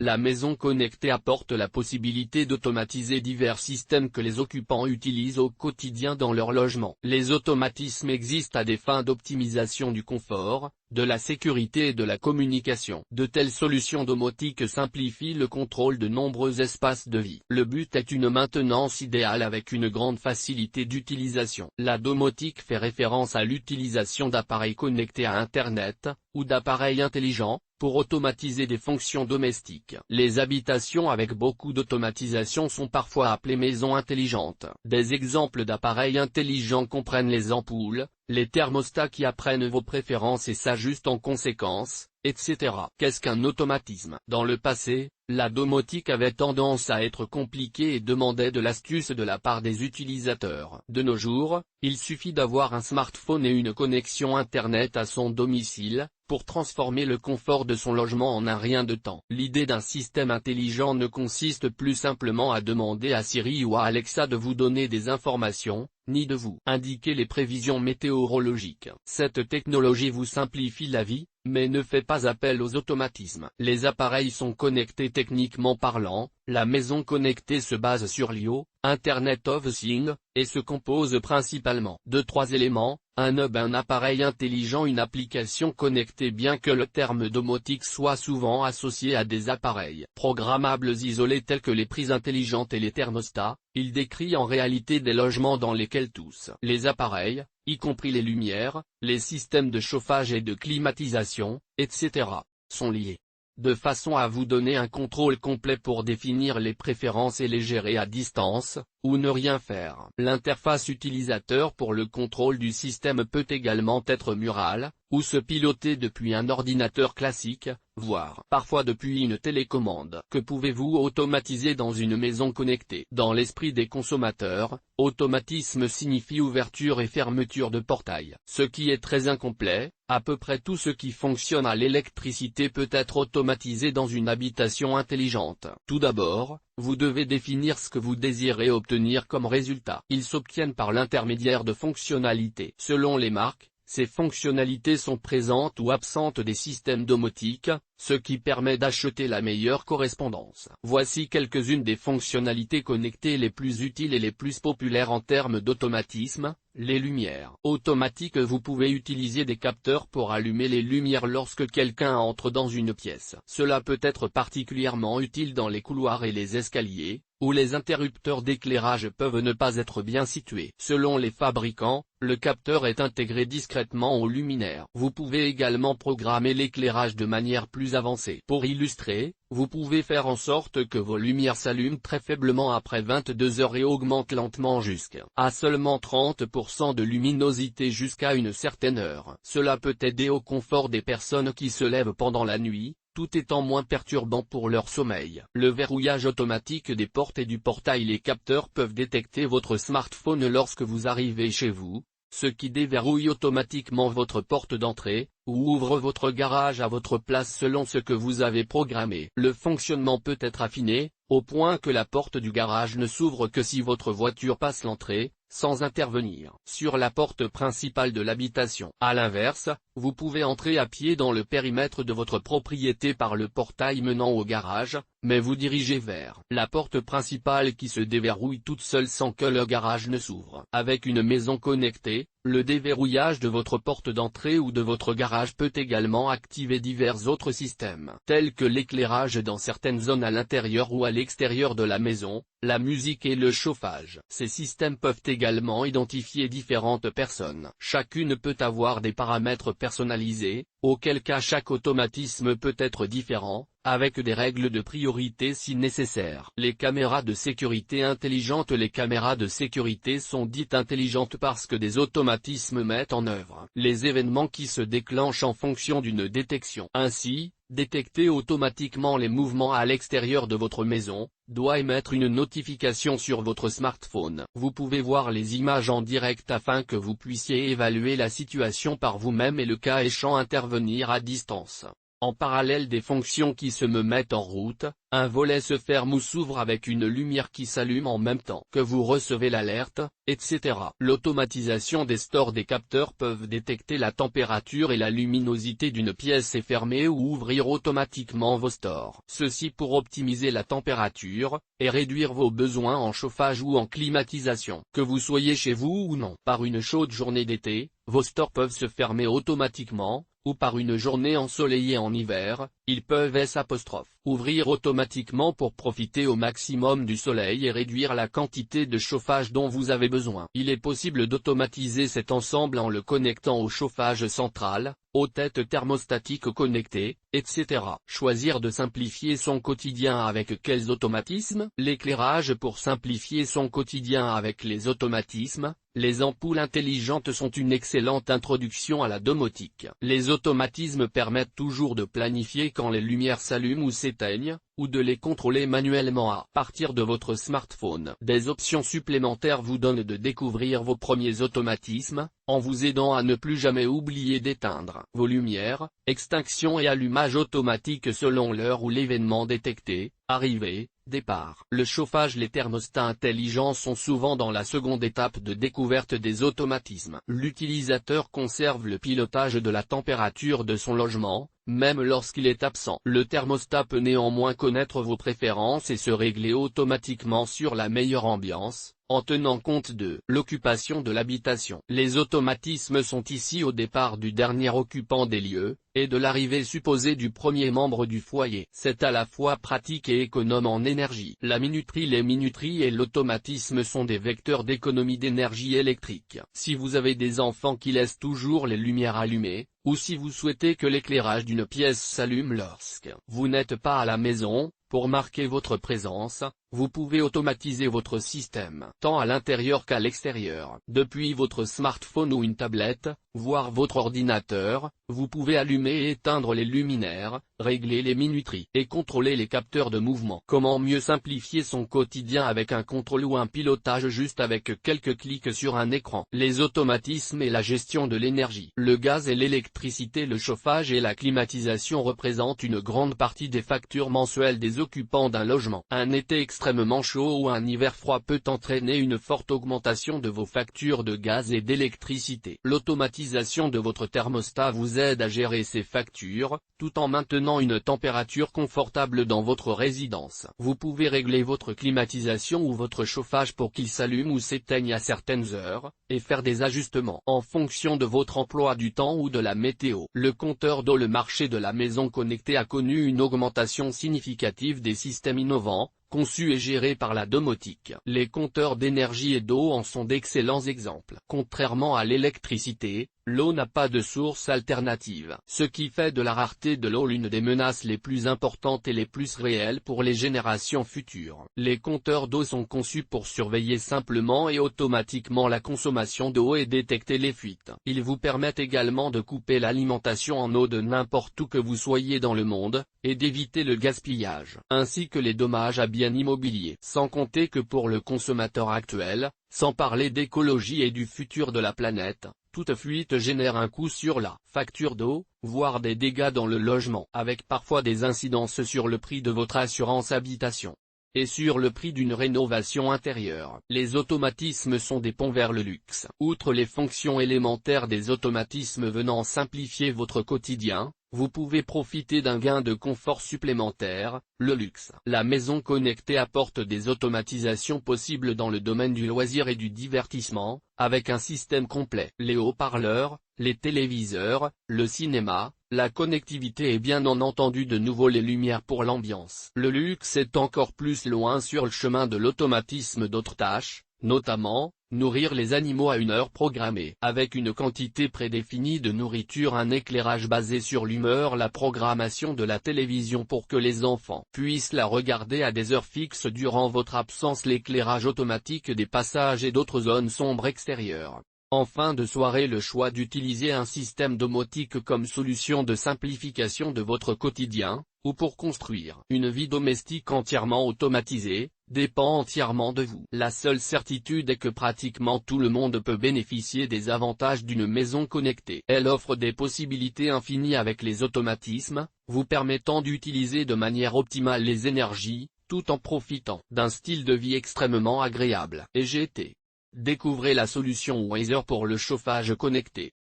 La maison connectée apporte la possibilité d'automatiser divers systèmes que les occupants utilisent au quotidien dans leur logement. Les automatismes existent à des fins d'optimisation du confort, de la sécurité et de la communication. De telles solutions domotiques simplifient le contrôle de nombreux espaces de vie. Le but est une maintenance idéale avec une grande facilité d'utilisation. La domotique fait référence à l'utilisation d'appareils connectés à Internet, ou d'appareils intelligents, pour automatiser des fonctions domestiques. Les habitations avec beaucoup d'automatisation sont parfois appelées maisons intelligentes. Des exemples d'appareils intelligents comprennent les ampoules, les thermostats qui apprennent vos préférences et s'ajustent en conséquence, etc. Qu'est-ce qu'un automatisme? Dans le passé, la domotique avait tendance à être compliquée et demandait de l'astuce de la part des utilisateurs. De nos jours, il suffit d'avoir un smartphone et une connexion Internet à son domicile, pour transformer le confort de son logement en un rien de temps. L'idée d'un système intelligent ne consiste plus simplement à demander à Siri ou à Alexa de vous donner des informations, ni de vous indiquer les prévisions météorologiques. Cette technologie vous simplifie la vie, mais ne fait pas appel aux automatismes. Les appareils sont connectés techniquement parlant, la maison connectée se base sur l'IO, Internet of Things, et se compose principalement de 3 éléments, un hub, un appareil intelligent, une application connectée. Bien que le terme domotique soit souvent associé à des appareils programmables isolés tels que les prises intelligentes et les thermostats, il décrit en réalité des logements dans lesquels tous les appareils, y compris les lumières, les systèmes de chauffage et de climatisation, etc., sont liés, de façon à vous donner un contrôle complet pour définir les préférences et les gérer à distance, ou ne rien faire. L'interface utilisateur pour le contrôle du système peut également être murale, ou se piloter depuis un ordinateur classique, voire parfois depuis une télécommande. Que pouvez-vous automatiser dans une maison connectée? Dans l'esprit des consommateurs, automatisme signifie ouverture et fermeture de portail. Ce qui est très incomplet, à peu près tout ce qui fonctionne à l'électricité peut être automatisé dans une habitation intelligente. Tout d'abord, vous devez définir ce que vous désirez obtenir comme résultat. Ils s'obtiennent par l'intermédiaire de fonctionnalités. Selon les marques, ces fonctionnalités sont présentes ou absentes des systèmes domotiques, ce qui permet d'acheter la meilleure correspondance. Voici quelques-unes des fonctionnalités connectées les plus utiles et les plus populaires en termes d'automatisme. Les lumières automatiques. Vous pouvez utiliser des capteurs pour allumer les lumières lorsque quelqu'un entre dans une pièce. Cela peut être particulièrement utile dans les couloirs et les escaliers, où les interrupteurs d'éclairage peuvent ne pas être bien situés. Selon les fabricants, le capteur est intégré discrètement au luminaire. Vous pouvez également programmer l'éclairage de manière plus avancée. Pour illustrer, vous pouvez faire en sorte que vos lumières s'allument très faiblement après 22 heures et augmentent lentement jusqu'à seulement 30% de luminosité jusqu'à une certaine heure. Cela peut aider au confort des personnes qui se lèvent pendant la nuit, tout étant moins perturbant pour leur sommeil. Le verrouillage automatique des portes et du portail. Les capteurs peuvent détecter votre smartphone lorsque vous arrivez chez vous, ce qui déverrouille automatiquement votre porte d'entrée, ou ouvre votre garage à votre place selon ce que vous avez programmé. Le fonctionnement peut être affiné, au point que la porte du garage ne s'ouvre que si votre voiture passe l'entrée, sans intervenir sur la porte principale de l'habitation. À l'inverse, vous pouvez entrer à pied dans le périmètre de votre propriété par le portail menant au garage, mais vous dirigez vers la porte principale qui se déverrouille toute seule sans que le garage ne s'ouvre. Avec une maison connectée, le déverrouillage de votre porte d'entrée ou de votre garage peut également activer divers autres systèmes, tels que l'éclairage dans certaines zones à l'intérieur ou à l'extérieur de la maison, la musique et le chauffage. Ces systèmes peuvent également identifier différentes personnes. Chacune peut avoir des paramètres personnalisés, auquel cas chaque automatisme peut être différent, avec des règles de priorité si nécessaire. Les caméras de sécurité intelligentes. Les caméras de sécurité sont dites intelligentes parce que des automatismes mettent en œuvre les événements qui se déclenchent en fonction d'une détection. Ainsi, détecter automatiquement les mouvements à l'extérieur de votre maison, doit émettre une notification sur votre smartphone. Vous pouvez voir les images en direct afin que vous puissiez évaluer la situation par vous-même et le cas échéant intervenir à distance. En parallèle des fonctions qui se mettent en route, un volet se ferme ou s'ouvre avec une lumière qui s'allume en même temps que vous recevez l'alerte, etc. L'automatisation des stores des capteurs peuvent détecter la température et la luminosité d'une pièce et fermer ou ouvrir automatiquement vos stores. Ceci pour optimiser la température, et réduire vos besoins en chauffage ou en climatisation. Que vous soyez chez vous ou non. Par une chaude journée d'été, vos stores peuvent se fermer automatiquement, ou par une journée ensoleillée en hiver, ils peuvent ouvrir automatiquement pour profiter au maximum du soleil et réduire la quantité de chauffage dont vous avez besoin. Il est possible d'automatiser cet ensemble en le connectant au chauffage central, aux têtes thermostatiques connectées, etc. Choisir de simplifier son quotidien avec quels automatismes? L'éclairage. Pour simplifier son quotidien avec les automatismes, les ampoules intelligentes sont une excellente introduction à la domotique. Les automatismes permettent toujours de planifier quand les lumières s'allument ou s'éteignent, ou de les contrôler manuellement à partir de votre smartphone. Des options supplémentaires vous donnent de découvrir vos premiers automatismes, en vous aidant à ne plus jamais oublier d'éteindre vos lumières, extinction et allumage automatique selon l'heure ou l'événement détecté, arrivée, départ. Le chauffage. Les thermostats intelligents sont souvent dans la seconde étape de découverte des automatismes. L'utilisateur conserve le pilotage de la température de son logement, même lorsqu'il est absent. Le thermostat peut néanmoins connaître vos préférences et se régler automatiquement sur la meilleure ambiance, en tenant compte de l'occupation de l'habitation. Les automatismes sont ici au départ du dernier occupant des lieux, et de l'arrivée supposée du premier membre du foyer. C'est à la fois pratique et économe en énergie. La minuterie. Les minuteries et l'automatisme sont des vecteurs d'économie d'énergie électrique. Si vous avez des enfants qui laissent toujours les lumières allumées, ou si vous souhaitez que l'éclairage d'une pièce s'allume lorsque vous n'êtes pas à la maison, pour marquer votre présence, vous pouvez automatiser votre système, tant à l'intérieur qu'à l'extérieur. Depuis votre smartphone ou une tablette, voire votre ordinateur, vous pouvez allumer et éteindre les luminaires, régler les minuteries et contrôler les capteurs de mouvement. Comment mieux simplifier son quotidien avec un contrôle ou un pilotage juste avec quelques clics sur un écran? Les automatismes et la gestion de l'énergie. Le gaz et l'électricité. Le chauffage et la climatisation représentent une grande partie des factures mensuelles des occupants d'un logement. Un été extrêmement chaud ou un hiver froid peut entraîner une forte augmentation de vos factures de gaz et d'électricité. L'automatisation de votre thermostat vous aide à gérer ces factures, tout en maintenant une température confortable dans votre résidence. Vous pouvez régler votre climatisation ou votre chauffage pour qu'il s'allume ou s'éteigne à certaines heures, et faire des ajustements en fonction de votre emploi du temps ou de la météo. Le compteur d'eau. Le marché de la maison connectée a connu une augmentation significative des systèmes innovants, conçus et gérés par la domotique. Les compteurs d'énergie et d'eau en sont d'excellents exemples. Contrairement à l'électricité, l'eau n'a pas de source alternative, ce qui fait de la rareté de l'eau l'une des menaces les plus importantes et les plus réelles pour les générations futures. Les compteurs d'eau sont conçus pour surveiller simplement et automatiquement la consommation d'eau et détecter les fuites. Ils vous permettent également de couper l'alimentation en eau de n'importe où que vous soyez dans le monde, et d'éviter le gaspillage, ainsi que les dommages à biens immobiliers. Sans compter que pour le consommateur actuel, sans parler d'écologie et du futur de la planète, toute fuite génère un coût sur la facture d'eau, voire des dégâts dans le logement, avec parfois des incidences sur le prix de votre assurance habitation et sur le prix d'une rénovation intérieure. Les automatismes sont des ponts vers le luxe. Outre les fonctions élémentaires des automatismes venant simplifier votre quotidien, vous pouvez profiter d'un gain de confort supplémentaire, le luxe. La maison connectée apporte des automatisations possibles dans le domaine du loisir et du divertissement, avec un système complet. Les haut-parleurs, les téléviseurs, le cinéma, la connectivité et bien entendu de nouveau les lumières pour l'ambiance. Le luxe est encore plus loin sur le chemin de l'automatisme. D'autres tâches, notamment, nourrir les animaux à une heure programmée. Avec une quantité prédéfinie de nourriture, un éclairage basé sur l'humeur, la programmation de la télévision pour que les enfants puissent la regarder à des heures fixes durant votre absence, l'éclairage automatique des passages et d'autres zones sombres extérieures. En fin de soirée, le choix d'utiliser un système domotique comme solution de simplification de votre quotidien, ou pour construire une vie domestique entièrement automatisée, dépend entièrement de vous. La seule certitude est que pratiquement tout le monde peut bénéficier des avantages d'une maison connectée. Elle offre des possibilités infinies avec les automatismes, vous permettant d'utiliser de manière optimale les énergies, tout en profitant d'un style de vie extrêmement agréable. Et GT. Découvrez la solution Weiser pour le chauffage connecté.